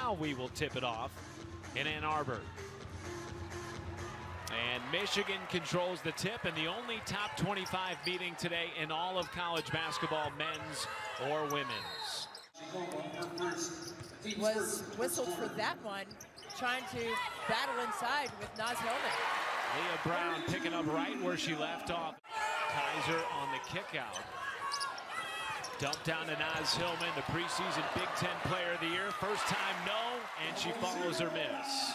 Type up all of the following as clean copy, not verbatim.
now we will tip it off in Ann Arbor. And Michigan controls the tip, and the only top 25 meeting today in all of college basketball, men's or women's. Was whistled for that one, trying to battle inside with Naz Hillmon. Leah Brown picking up right where she left off. Kaiser on the kick out. Dump down to Naz Hillmon, the preseason Big Ten Player of the Year. First time no, and she follows her miss.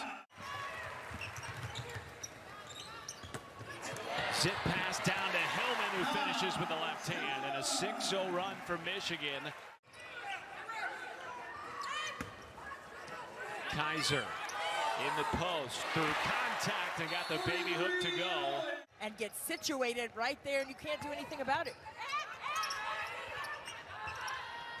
Zip pass down to Hillmon, who finishes with the left hand, and a 6-0 run for Michigan. Kaiser in the post through contact and got the baby hook to go. And gets situated right there, and you can't do anything about it.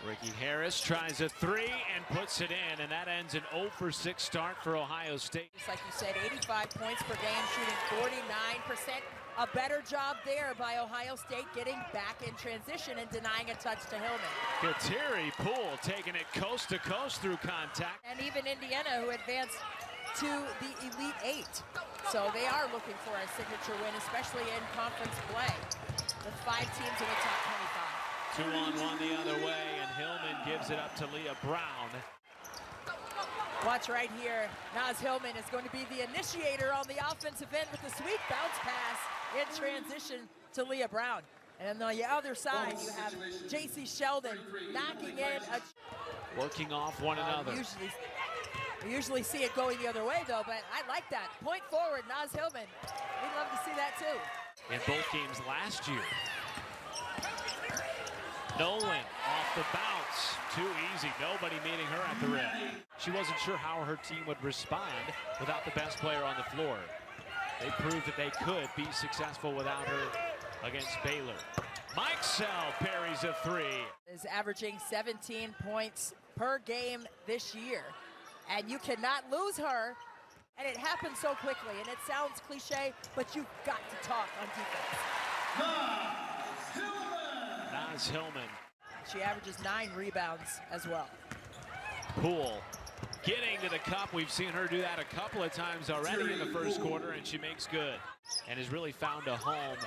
Ricky Harris tries a three and puts it in, and that ends an 0 for 6 start for Ohio State. Just like you said, 85 points per game, shooting 49%. A better job there by Ohio State getting back in transition and denying a touch to Hillmon. Kateri Poole taking it coast to coast through contact. And even Indiana, who advanced to the Elite Eight. So they are looking for a signature win, especially in conference play, with 5 teams in the top 25. 2-on-1 the other way, and Hillmon gives it up to Leah Brown. Watch right here. Naz Hillmon is going to be the initiator on the offensive end with the sweet bounce pass in transition to Leah Brown. And on the other side, you have J.C. Sheldon knocking in a... Working off one another. We usually see it going the other way, though, but I like that. Point forward, Naz Hillmon. We'd love to see that, too. In both games last year. Nolan off the bounce. Too easy. Nobody meeting her at the rim. She wasn't sure how her team would respond without the best player on the floor. They proved that they could be successful without her against Baylor. Mike Sell parries a three. Is averaging 17 points per game this year. And you cannot lose her. And it happens so quickly. And it sounds cliche, but you've got to talk on defense. Naz Hillmon. She averages 9 rebounds as well. Poole getting to the cup. We've seen her do that a couple of times already in the first quarter, and she makes good. And has really found a home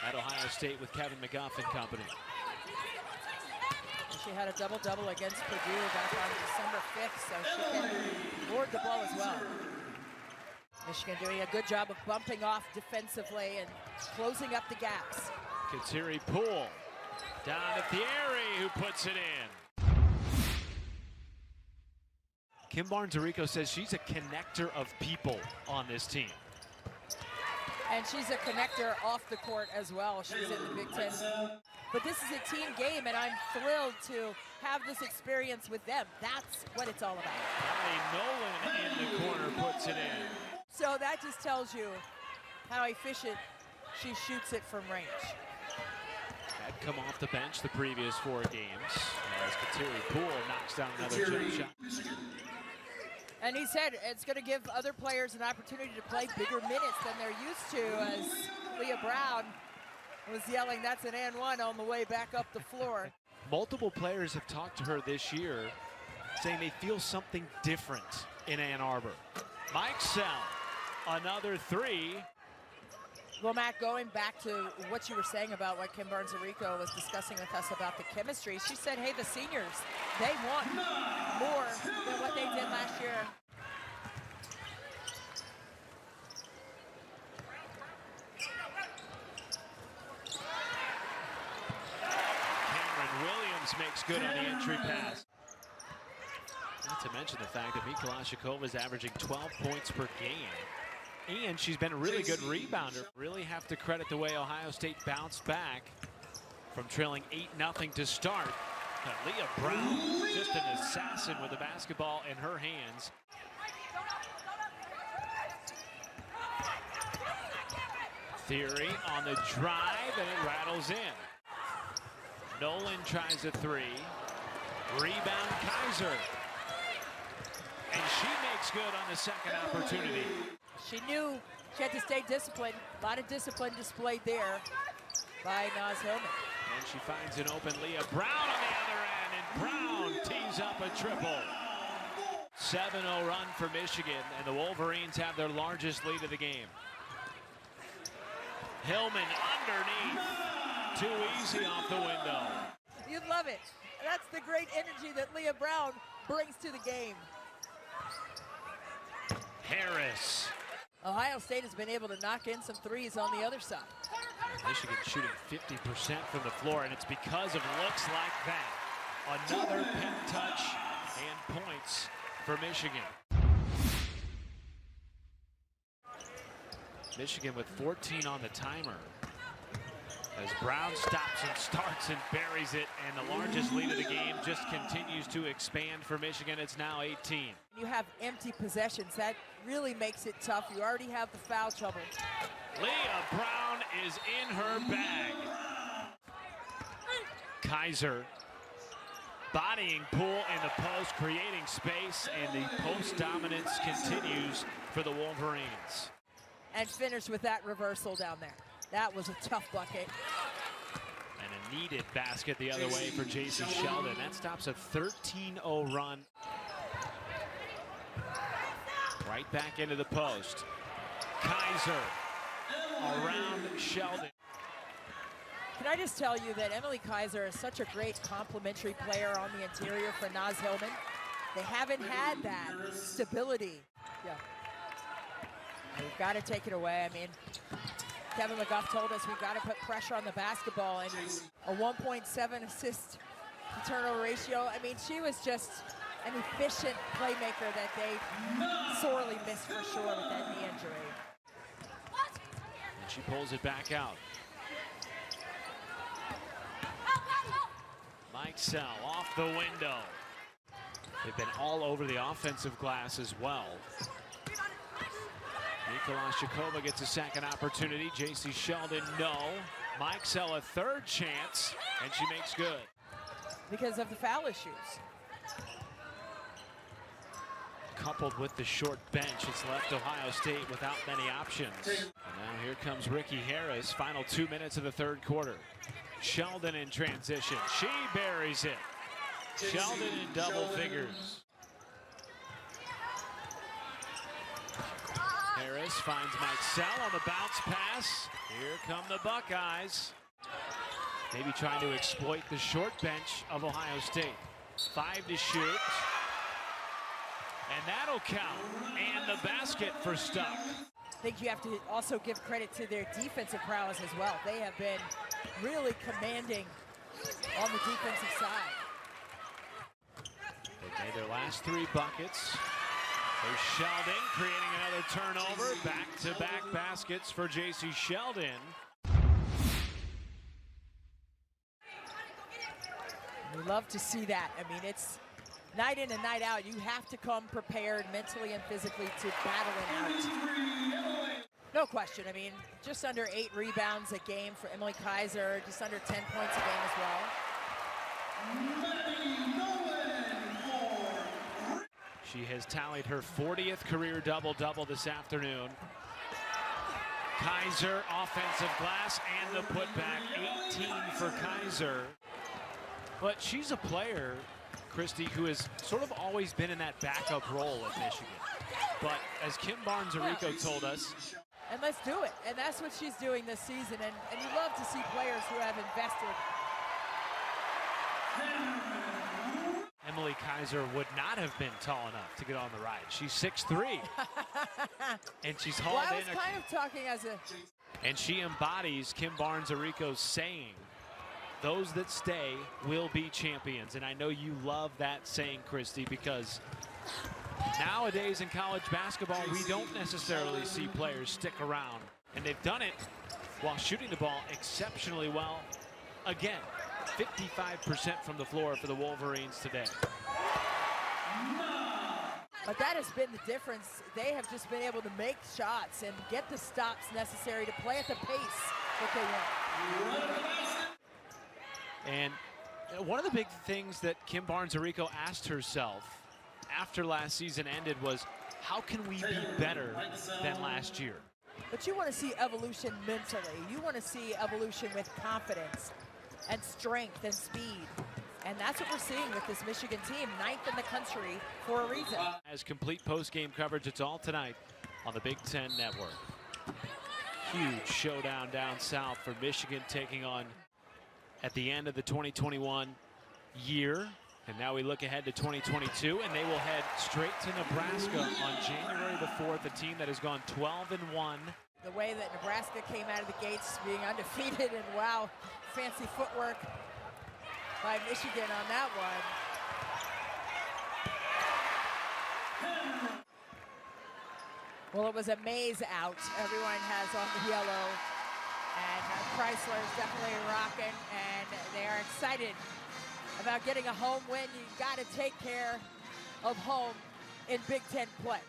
at Ohio State with Kevin McGuff and company. She had a double-double against Purdue back on December 5th, so she can board the ball as well. Michigan doing a good job of bumping off defensively and closing up the gaps. Kateri Poole down to Thierry, who puts it in. Kim Barnes-Arico says she's a connector of people on this team. And she's a connector off the court as well. She's in the Big Ten. But this is a team game, and I'm thrilled to have this experience with them. That's what it's all about. Nolan in the corner puts it in. So that just tells you how efficient she shoots it from range. Had come off the bench the previous 4 games as Kateri Poole knocks down another jump shot. And he said it's going to give other players an opportunity to play bigger minutes than they're used to, as Leah Brown was yelling, "That's an and one," on the way back up the floor. Multiple players have talked to her this year saying they feel something different in Ann Arbor. Mike Sell, another 3. Well, Matt, going back to what you were saying about what Kim Barnes-Arico was discussing with us about the chemistry, she said, hey, the seniors, they want more than what they did last year. Cameron Williams makes good on the entry pass. Not to mention the fact that Mikolashikova is averaging 12 points per game. And she's been a really good rebounder. Really have to credit the way Ohio State bounced back from trailing 8-0 to start. Leah Brown, just an assassin with the basketball in her hands. Thierry on the drive, and it rattles in. Nolan tries a 3. Rebound Kaiser. And she makes good on the second opportunity. She knew she had to stay disciplined. A lot of discipline displayed there by Naz Hillmon. And she finds an open Leah Brown on the other end, and Brown tees up a triple. 7-0 run for Michigan, and the Wolverines have their largest lead of the game. Hillmon underneath. Too easy off the window. You'd love it. That's the great energy that Leah Brown brings to the game. Harris. Ohio State has been able to knock in some threes on the other side. Michigan shooting 50% from the floor, and it's because of looks like that. Another pin touch and points for Michigan. Michigan with 14 on the timer. As Brown stops and starts and buries it, and the largest lead of the game just continues to expand for Michigan. It's now 18. You have empty possessions. That really makes it tough. You already have the foul trouble. Leah Brown is in her bag. Kaiser bodying Poole in the post, creating space, and the post dominance continues for the Wolverines. And finish with that reversal down there. That was a tough bucket. And a needed basket the other way for J.C. Sheldon. That stops a 13-0 run. Right back into the post. Kaiser around Sheldon. Can I just tell you that Emily Kaiser is such a great complementary player on the interior for Naz Hillmon. They haven't had that stability. Yeah. We've got to take it away. I mean, Kevin McGuff told us we've got to put pressure on the basketball, and a 1.7 assist to turnover ratio. I mean, she was just an efficient playmaker that they sorely missed for sure with that knee injury. And she pulls it back out. Mike Sell off the window. They've been all over the offensive glass as well. Mikolashikova gets a second opportunity. J.C. Sheldon, no. Mike Sell a third chance, and she makes good. Because of the foul issues. Coupled with the short bench, it's left Ohio State without many options. And now here comes Ricky Harris. Final 2 minutes of the third quarter. Sheldon in transition. She buries it. Sheldon in double figures. Harris finds Mike Sell on the bounce pass. Here come the Buckeyes. Maybe trying to exploit the short bench of Ohio State. 5 to shoot. And that'll count. And the basket for Stuck. I think you have to also give credit to their defensive prowess as well. They have been really commanding on the defensive side. They made their last 3 buckets. There's Sheldon creating another turnover. Back-to-back baskets for J.C. Sheldon. We love to see that. I mean, it's night in and night out. You have to come prepared mentally and physically to battle it out. No question. I mean, just under 8 rebounds a game for Emily Kaiser, just under 10 points a game as well. She has tallied her 40th career double-double this afternoon. Kaiser, offensive glass, and the putback. 18 for Kaiser. But she's a player, Christy, who has sort of always been in that backup role at Michigan. But as Kim Barnes-Arico told us, and let's do it. And that's what she's doing this season. And you love to see players who have invested. Emily Kaiser would not have been tall enough to get on the ride. She's 6'3". And she's hauled in. I was kind of talking as a... And she embodies Kim Barnes-Arico's saying, those that stay will be champions. And I know you love that saying, Christy, because nowadays in college basketball, we don't necessarily see players stick around. And they've done it while shooting the ball exceptionally well. Again, 55% from the floor for the Wolverines today. But that has been the difference. They have just been able to make shots and get the stops necessary to play at the pace that they want. And one of the big things that Kim Barnes-Arico asked herself after last season ended was, how can we be better than last year? But you want to see evolution mentally. You want to see evolution with confidence and strength and speed. And that's what we're seeing with this Michigan team, 9th in the country for a reason. As complete post-game coverage, it's all tonight on the Big Ten Network. Huge showdown down south for Michigan taking on at the end of the 2021 year. And now we look ahead to 2022, and they will head straight to Nebraska on January the 4th, a team that has gone 12-1. The way that Nebraska came out of the gates being undefeated, and wow, fancy footwork by Michigan on that one. Well, it was a maze out. Everyone has on the yellow, and Chrysler is definitely rocking, and they are excited about getting a home win. You got to take care of home in Big Ten play.